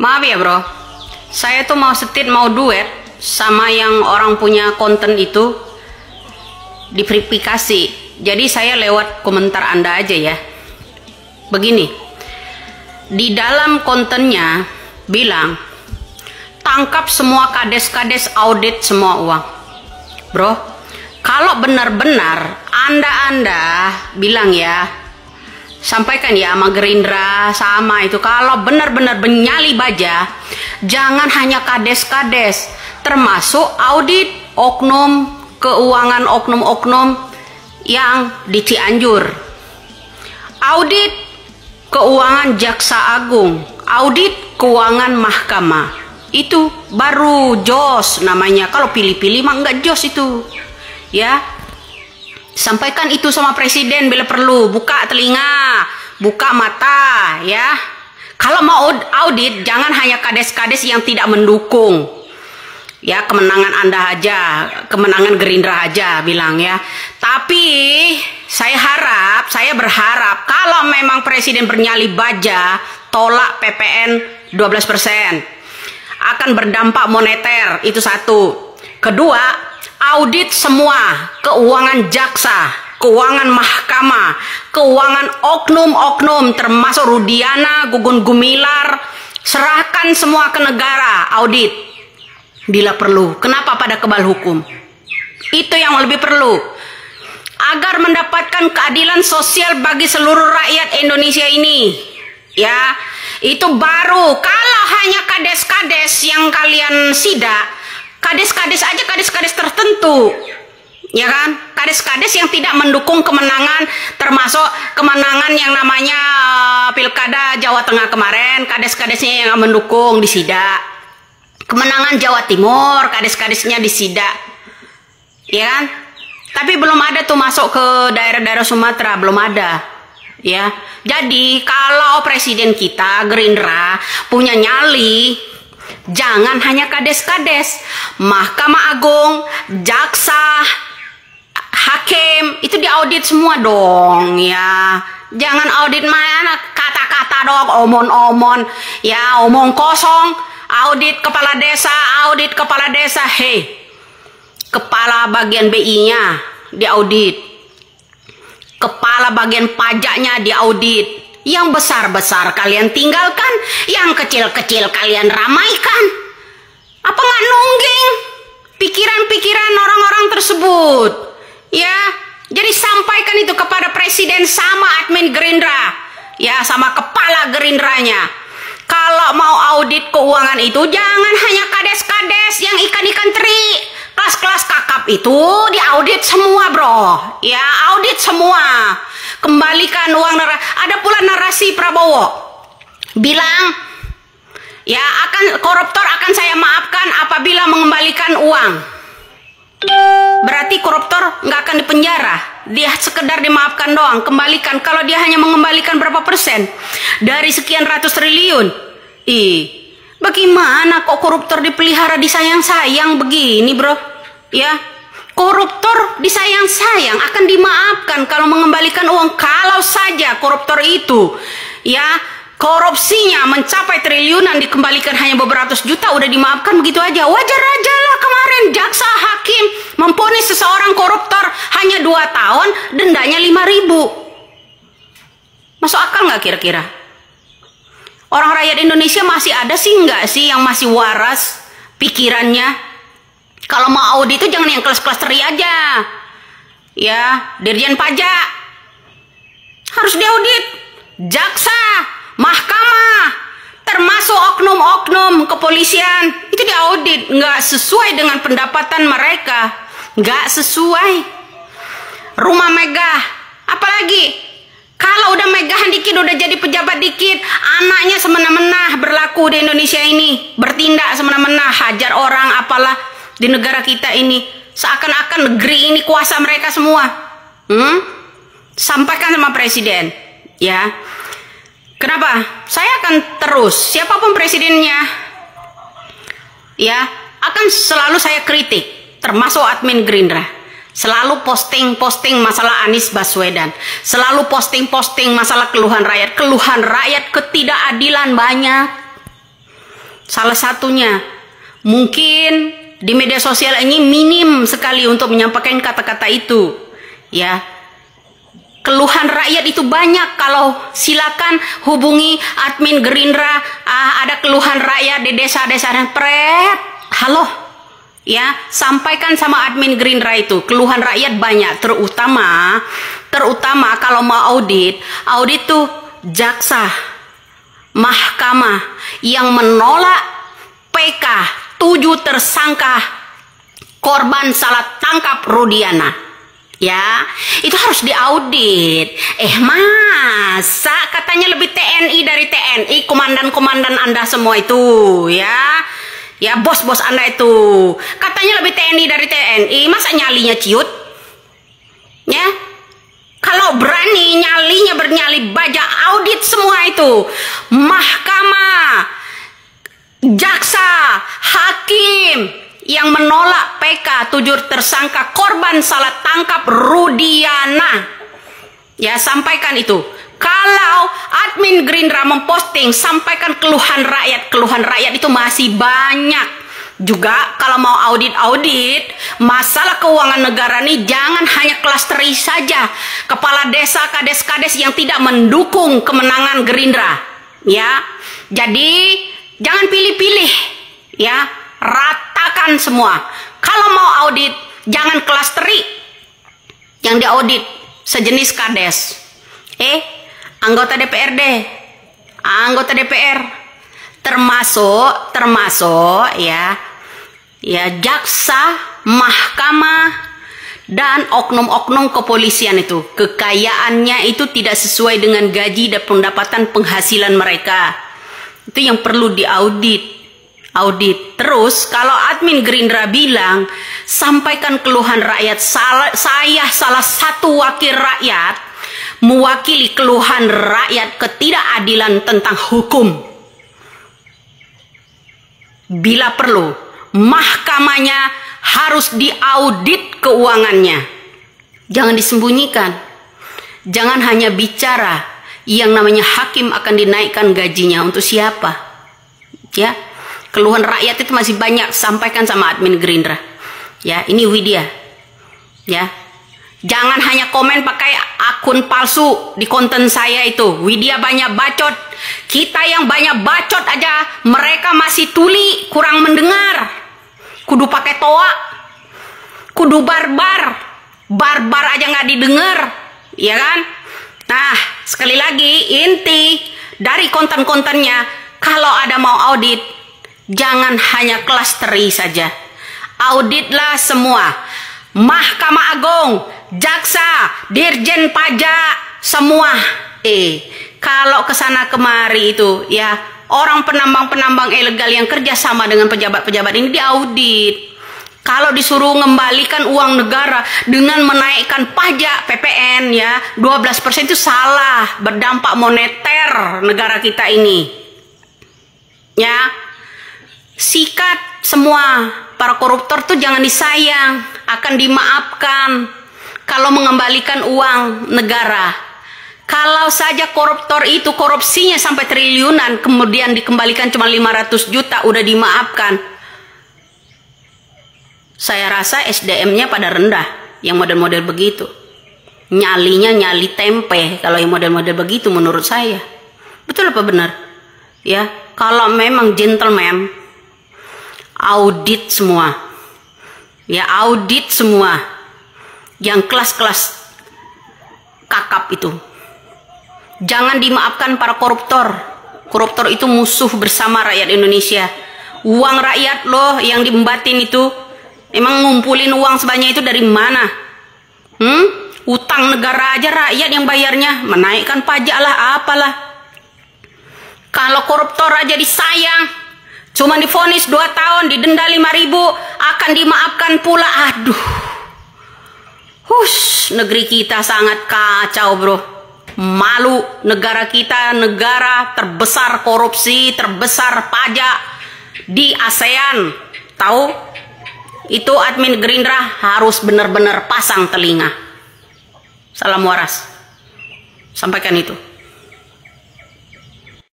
Maaf ya bro, saya tuh mau mau duet sama yang orang punya konten itu di verifikasi. Jadi saya lewat komentar Anda aja ya. Begini, di dalam kontennya bilang tangkap semua kades-kades, audit semua uang. Bro, kalau benar-benar Anda bilang ya, sampaikan ya sama Gerindra sama itu, kalau benar-benar bernyali baja, jangan hanya kades-kades, termasuk audit oknum keuangan oknum-oknum yang di Cianjur, audit keuangan Jaksa Agung, audit keuangan Mahkamah. Itu baru jos namanya. Kalau pilih-pilih mah enggak jos itu ya. Sampaikan itu sama presiden bila perlu, buka telinga, buka mata ya. Kalau mau audit jangan hanya kades-kades yang tidak mendukung ya, kemenangan Anda aja, kemenangan Gerindra aja bilang ya. Tapi saya berharap kalau memang presiden bernyali baja, tolak PPN 12%. Akan berdampak moneter, itu satu. Kedua, audit semua keuangan jaksa, keuangan mahkamah, keuangan oknum-oknum termasuk Rudiana, Gugun Gumilar, serahkan semua ke negara, audit bila perlu. Kenapa pada kebal hukum? Itu yang lebih perlu, agar mendapatkan keadilan sosial bagi seluruh rakyat Indonesia ini ya. Itu baru. Kalau hanya kades-kades yang kalian sidak, kades-kades aja, kades-kades tertentu ya kan, kades-kades yang tidak mendukung kemenangan, termasuk kemenangan yang namanya Pilkada Jawa Tengah kemarin, kades-kadesnya yang mendukung disidak. Kemenangan Jawa Timur, kades-kadesnya disidak ya kan. Tapi belum ada tuh masuk ke daerah-daerah Sumatera, belum ada ya. Jadi kalau presiden kita Gerindra punya nyali, jangan hanya kades-kades, Mahkamah Agung, jaksa, hakim itu diaudit semua dong ya. Jangan audit mana kata-kata dong, omon-omon ya, omong kosong. Audit kepala desa, hei, kepala bagian BI-nya diaudit, kepala bagian pajaknya diaudit. Yang besar-besar kalian tinggalkan, yang kecil-kecil kalian ramaikan. Apa nggak nungging pikiran-pikiran orang-orang tersebut ya? Jadi sampaikan itu kepada presiden sama admin Gerindra ya, sama kepala Gerindranya. Kalau mau audit keuangan itu jangan hanya kades-kades yang ikan-ikan teri, kelas-kelas kakap itu diaudit semua bro ya, audit semua, kembalikan uang. Ada pula narasi Prabowo bilang ya, koruptor akan saya maafkan apabila mengembalikan uang. Berarti koruptor nggak akan dipenjara, dia sekedar dimaafkan doang, kembalikan. Kalau dia hanya mengembalikan berapa persen dari sekian ratus triliun, bagaimana kok koruptor dipelihara, disayang-sayang begini bro ya? Koruptor disayang-sayang akan dimaafkan kalau mengembalikan uang. Kalau saja koruptor itu ya korupsinya mencapai triliunan, dikembalikan hanya beberapa ratus juta, udah dimaafkan begitu aja, wajar aja lah. Kemarin jaksa hakim memvonis seseorang koruptor hanya 2 tahun, dendanya 5.000. Masuk akal nggak kira-kira? Orang rakyat Indonesia masih ada sih nggak sih yang masih waras pikirannya? Kalau mau audit itu jangan yang kelas-kelas teri aja ya. Dirjen pajak harus diaudit, jaksa, mahkamah, termasuk oknum-oknum kepolisian itu diaudit. Nggak sesuai dengan pendapatan mereka, nggak sesuai. Rumah megah, apalagi kalau udah megahan dikit, udah jadi pejabat dikit, anaknya semena-mena berlaku di Indonesia ini, bertindak semena-mena, hajar orang apalah di negara kita ini, seakan-akan negeri ini kuasa mereka semua. Sampaikan sama presiden ya. Kenapa? Saya akan terus, siapapun presidennya ya, akan selalu saya kritik, termasuk admin Gerindra. Selalu posting masalah Anies Baswedan, selalu posting masalah keluhan rakyat ketidakadilan banyak Salah satunya. Mungkin di media sosial ini minim sekali untuk menyampaikan kata-kata itu. Ya. Keluhan rakyat itu banyak. Kalau silakan hubungi admin Gerindra, ada keluhan rakyat di desa-desa dan halo, ya, sampaikan sama admin Gerindra itu. Keluhan rakyat banyak, terutama kalau mau audit tuh jaksa, mahkamah yang menolak PK 7 tersangka korban salah tangkap Rudiana. Ya, itu harus diaudit. Masa katanya lebih TNI dari TNI, komandan-komandan Anda semua itu, ya. Ya, bos-bos Anda itu. Katanya lebih TNI dari TNI, masa nyalinya ciut? Ya. Kalau berani nyalinya bernyali baja, audit semua itu. Mahkamah, jaksa, hakim yang menolak PK 7 tersangka korban salah tangkap Rudiana. Ya, sampaikan itu. Kalau admin Gerindra memposting, sampaikan keluhan rakyat. Keluhan rakyat itu masih banyak. Juga kalau mau audit, masalah keuangan negara ini jangan hanya klasteri saja. Kepala desa, kades-kades yang tidak mendukung kemenangan Gerindra. Ya, jadi jangan pilih-pilih. Ya, ratakan semua. Kalau mau audit, jangan klasteri. Yang diaudit sejenis kades. Anggota DPRD, anggota DPR, termasuk ya jaksa, mahkamah, dan oknum-oknum kepolisian itu. Kekayaannya itu tidak sesuai dengan gaji dan pendapatan penghasilan mereka. Itu yang perlu diaudit. Terus kalau admin Gerindra bilang sampaikan keluhan rakyat, saya salah satu wakil rakyat mewakili keluhan rakyat ketidakadilan tentang hukum. Bila perlu, mahkamahnya harus diaudit keuangannya. Jangan disembunyikan. Jangan hanya bicara yang namanya hakim akan dinaikkan gajinya. Untuk siapa? Ya. Keluhan rakyat itu masih banyak, sampaikan sama admin Gerindra. Ya, ini Widya. Ya. Jangan hanya komen pakai akun palsu di konten saya itu. Widya banyak bacot. Kita yang banyak bacot aja, mereka masih tuli, kurang mendengar. Kudu pakai toa. Kudu barbar. Barbar aja nggak didengar. Ya kan? Nah, sekali lagi inti dari konten-kontennya, kalau ada mau audit, jangan hanya klasteri saja. Auditlah semua. Mahkamah Agung, jaksa, dirjen pajak, semua. Kalau kesana kemari itu, ya, orang penambang-penambang ilegal yang kerja sama dengan pejabat-pejabat ini diaudit. Kalau disuruh mengembalikan uang negara dengan menaikkan pajak PPN, ya, 12% itu salah, berdampak moneter negara kita ini. Ya. Sikat semua para koruptor tuh jangan disayang, akan dimaafkan kalau mengembalikan uang negara. Kalau saja koruptor itu korupsinya sampai triliunan kemudian dikembalikan cuma 500 juta udah dimaafkan. Saya rasa SDM-nya pada rendah yang model-model begitu. Nyalinya nyali tempe kalau yang model-model begitu menurut saya. Betul apa benar? Ya, kalau memang gentleman, audit semua. Ya, audit semua. Yang kelas-kelas kakap itu. Jangan dimaafkan para koruptor. Koruptor itu musuh bersama rakyat Indonesia. Uang rakyat loh yang diembatin itu. Emang ngumpulin uang sebanyak itu dari mana? Utang negara aja rakyat yang bayarnya. Menaikkan pajak lah, apalah. Kalau koruptor aja disayang, cuma divonis 2 tahun, didenda 5.000, akan dimaafkan pula. Aduh. Negeri kita sangat kacau, bro. Malu negara kita, negara terbesar korupsi, terbesar pajak di ASEAN. Tahu? Itu admin Gerindra harus benar-benar pasang telinga. Salam waras. Sampaikan itu.